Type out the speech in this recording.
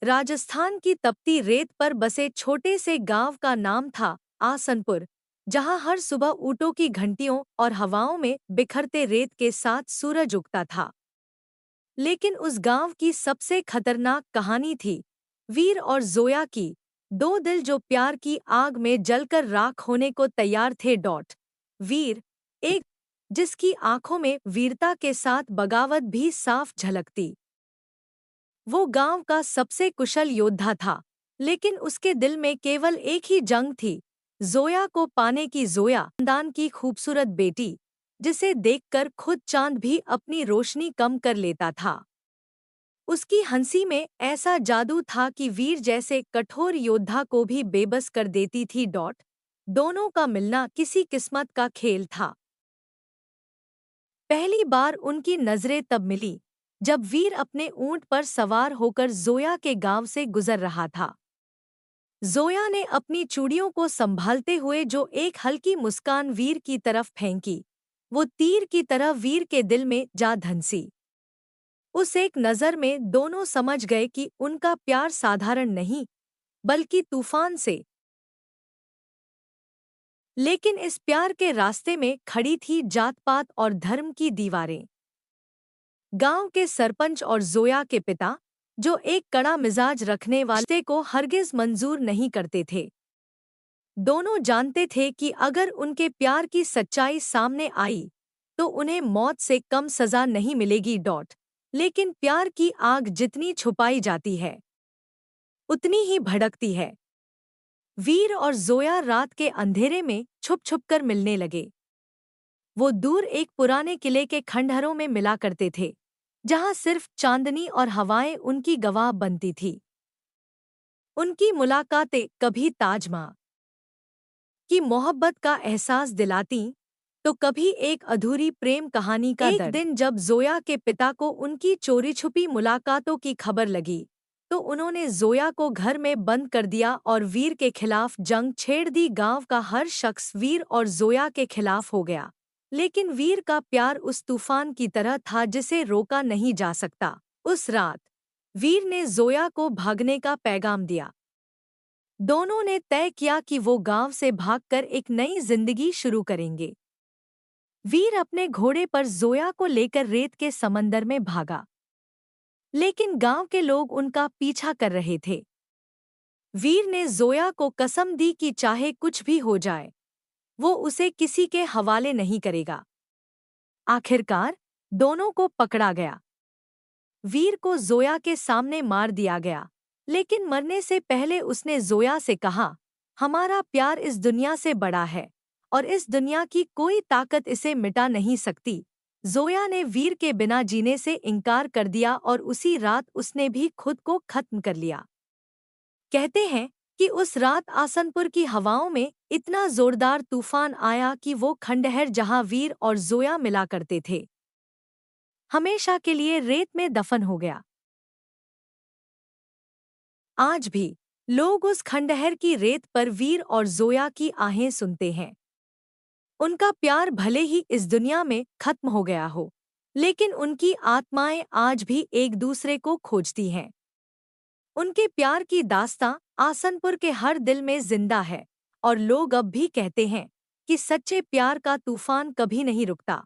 राजस्थान की तपती रेत पर बसे छोटे से गांव का नाम था आसनपुर, जहां हर सुबह ऊँटों की घंटियों और हवाओं में बिखरते रेत के साथ सूरज उगता था। लेकिन उस गांव की सबसे खतरनाक कहानी थी वीर और जोया की, दो दिल जो प्यार की आग में जलकर राख होने को तैयार थे। वीर, एक जिसकी आंखों में वीरता के साथ बगावत भी साफ झलकती। वो गांव का सबसे कुशल योद्धा था, लेकिन उसके दिल में केवल एक ही जंग थी, जोया को पाने की। जोया खानदान की खूबसूरत बेटी, जिसे देखकर खुद चांद भी अपनी रोशनी कम कर लेता था। उसकी हंसी में ऐसा जादू था कि वीर जैसे कठोर योद्धा को भी बेबस कर देती थी। दोनों का मिलना किसी किस्मत का खेल था। पहली बार उनकी नजरें तब मिली जब वीर अपने ऊंट पर सवार होकर जोया के गांव से गुजर रहा था। जोया ने अपनी चूड़ियों को संभालते हुए जो एक हल्की मुस्कान वीर की तरफ फेंकी, वो तीर की तरह वीर के दिल में जा धंसी। उस एक नज़र में दोनों समझ गए कि उनका प्यार साधारण नहीं, बल्कि तूफान से। लेकिन इस प्यार के रास्ते में खड़ी थी जात-पात और धर्म की दीवारें। गांव के सरपंच और जोया के पिता, जो एक कड़ा मिजाज रखने वाले रिश्ते को हरगिज मंजूर नहीं करते थे। दोनों जानते थे कि अगर उनके प्यार की सच्चाई सामने आई, तो उन्हें मौत से कम सजा नहीं मिलेगी। लेकिन प्यार की आग जितनी छुपाई जाती है, उतनी ही भड़कती है। वीर और जोया रात के अंधेरे में छुप-छुप कर मिलने लगे। वो दूर एक पुराने किले के खंडहरों में मिला करते थे, जहां सिर्फ चांदनी और हवाएं उनकी गवाह बनती थी। उनकी मुलाकातें कभी ताजमहल की मोहब्बत का एहसास दिलातीं, तो कभी एक अधूरी प्रेम कहानी का दर्द। एक दिन जब जोया के पिता को उनकी चोरी छुपी मुलाकातों की खबर लगी, तो उन्होंने जोया को घर में बंद कर दिया और वीर के खिलाफ जंग छेड़ दी। गांव का हर शख्स वीर और जोया के खिलाफ हो गया, लेकिन वीर का प्यार उस तूफान की तरह था जिसे रोका नहीं जा सकता। उस रात वीर ने जोया को भागने का पैगाम दिया। दोनों ने तय किया कि वो गांव से भागकर एक नई जिंदगी शुरू करेंगे। वीर अपने घोड़े पर जोया को लेकर रेत के समंदर में भागा, लेकिन गांव के लोग उनका पीछा कर रहे थे। वीर ने जोया को कसम दी कि चाहे कुछ भी हो जाए, वो उसे किसी के हवाले नहीं करेगा। आखिरकार दोनों को पकड़ा गया। वीर को जोया के सामने मार दिया गया, लेकिन मरने से पहले उसने जोया से कहा, हमारा प्यार इस दुनिया से बड़ा है और इस दुनिया की कोई ताकत इसे मिटा नहीं सकती। जोया ने वीर के बिना जीने से इनकार कर दिया और उसी रात उसने भी खुद को खत्म कर लिया। कहते हैं कि उस रात आसनपुर की हवाओं में इतना जोरदार तूफान आया कि वो खंडहर जहां वीर और जोया मिला करते थे, हमेशा के लिए रेत में दफन हो गया। आज भी लोग उस खंडहर की रेत पर वीर और जोया की आहें सुनते हैं। उनका प्यार भले ही इस दुनिया में खत्म हो गया हो, लेकिन उनकी आत्माएं आज भी एक दूसरे को खोजती हैं। उनके प्यार की दास्तां आसनपुर के हर दिल में जिंदा है, और लोग अब भी कहते हैं कि सच्चे प्यार का तूफान कभी नहीं रुकता।